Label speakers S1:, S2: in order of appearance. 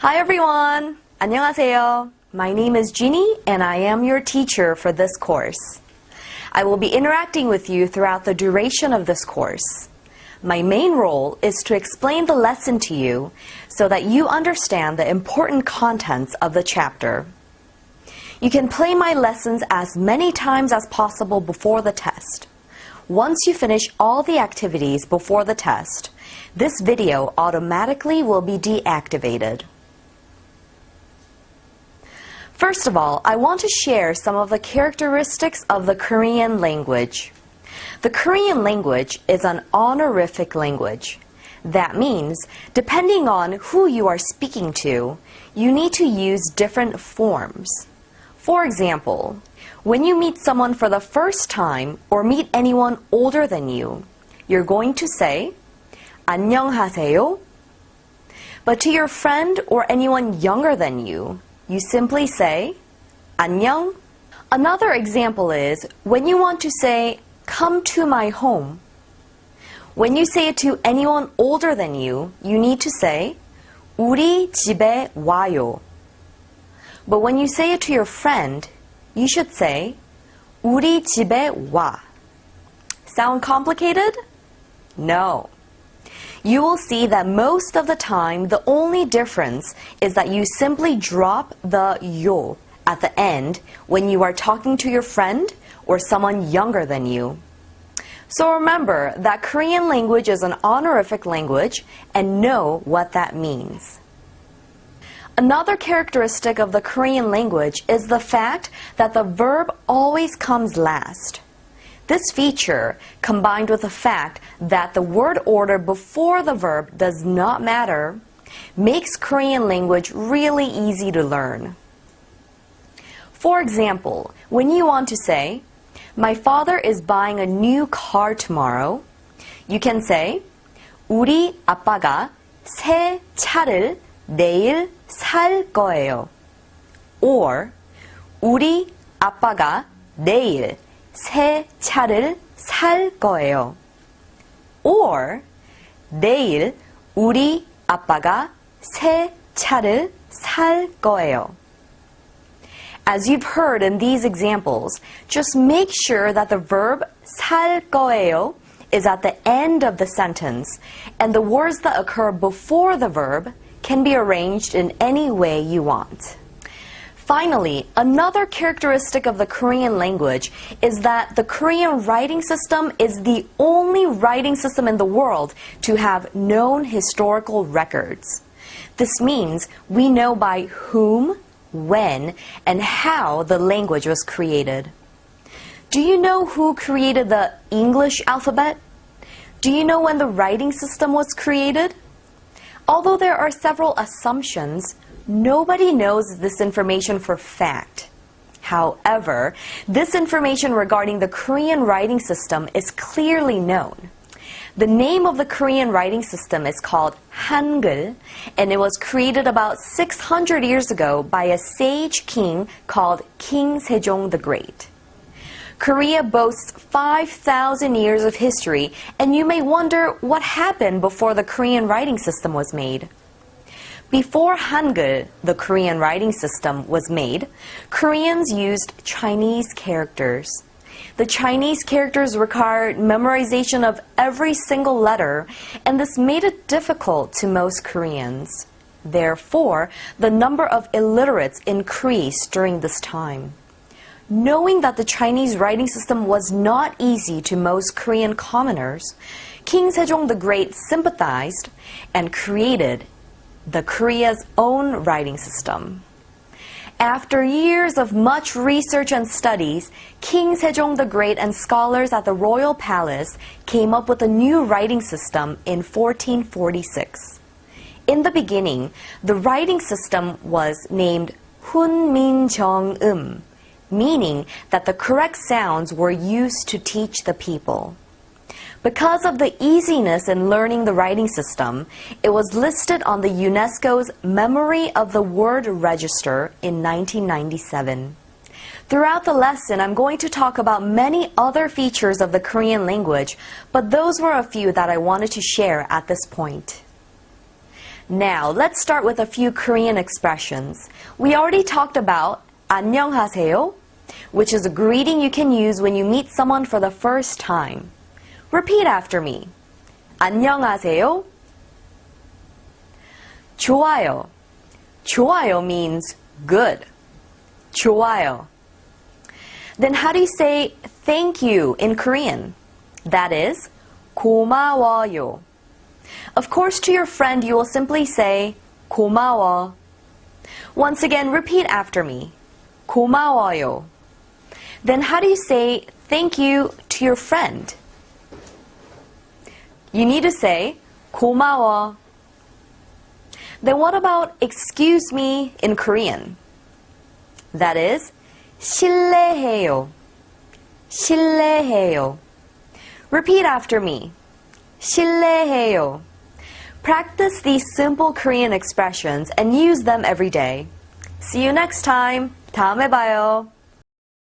S1: Hi everyone! 안녕하세요. My name is Jeannie and I am your teacher for this course. I will be interacting with you throughout the duration of this course. My main role is to explain the lesson to you so that you understand the important contents of the chapter. You can play my lessons as many times as possible before the test. Once you finish all the activities before the test, this video automatically will be deactivated. First of all, I want to share some of the characteristics of the Korean language. The Korean language is an honorific language. That means, depending on who you are speaking to, you need to use different forms. For example, when you meet someone for the first time or meet anyone older than you, you're going to say, 안녕하세요. But to your friend or anyone younger than you, you simply say, 안녕. Another example is when you want to say, come to my home. When you say it to anyone older than you, you need to say, 우리 집에 와요. But when you say it to your friend, you should say, 우리 집에 와. Sound complicated? No. You will see that most of the time, the only difference is that you simply drop the yo at the end when you are talking to your friend or someone younger than you. So remember that Korean language is an honorific language and know what that means. Another characteristic of the Korean language is the fact that the verb always comes last. This feature, combined with the fact that the word order before the verb does not matter, makes Korean language really easy to learn. For example, when you want to say, my father is buying a new car tomorrow, you can say, 우리 아빠가 새 차를 내일 살 거예요. Or, 우리 아빠가 내일 새 차를 살 거예요. Or, 내일 우리 아빠가 새 차를 살 거예요. As you've heard in these examples, just make sure that the verb 살 거예요 is at the end of the sentence, and the words that occur before the verb can be arranged in any way you want. Finally, another characteristic of the Korean language is that the Korean writing system is the only writing system in the world to have known historical records. This means we know by whom, when, and how the language was created. Do you know who created the English alphabet? Do you know when the writing system was created? Although there are several assumptions, nobody knows this information for fact. However, this information regarding the Korean writing system is clearly known. The name of the Korean writing system is called Hangul, and it was created about 600 years ago by a sage king called King Sejong the Great. Korea boasts 5,000 years of history, and you may wonder what happened before the Korean writing system was made. Before Hangul, the Korean writing system, was made, Koreans used Chinese characters. The Chinese characters required memorization of every single letter, and this made it difficult to most Koreans. Therefore, the number of illiterates increased during this time. Knowing that the Chinese writing system was not easy to most Korean commoners, King Sejong the Great sympathized and created the Korea's own writing system. After years of much research and studies, King Sejong the Great and scholars at the royal palace came up with a new writing system in 1446. In the beginning, the writing system was named 훈민정음, meaning that the correct sounds were used to teach the people. Because of the easiness in learning the writing system, it was listed on the UNESCO's Memory of the Word Register in 1997. Throughout the lesson, I'm going to talk about many other features of the Korean language, but those were a few that I wanted to share at this point. Now, let's start with a few Korean expressions. We already talked about 안녕하세요, which is a greeting you can use when you meet someone for the first time. Repeat after me. 안녕하세요. 좋아요. 좋아요 means good. 좋아요. Then how do you say thank you in Korean? That is 고마워요. Of course, to your friend, you will simply say 고마워. Once again, repeat after me. 고마워요. Then how do you say thank you to your friend? You need to say 고마워. Then what about excuse me in Korean? That is 실례해요. 실례해요. Repeat after me. 실례해요. Practice these simple Korean expressions and use them every day. See you next time. 다음에 봐요.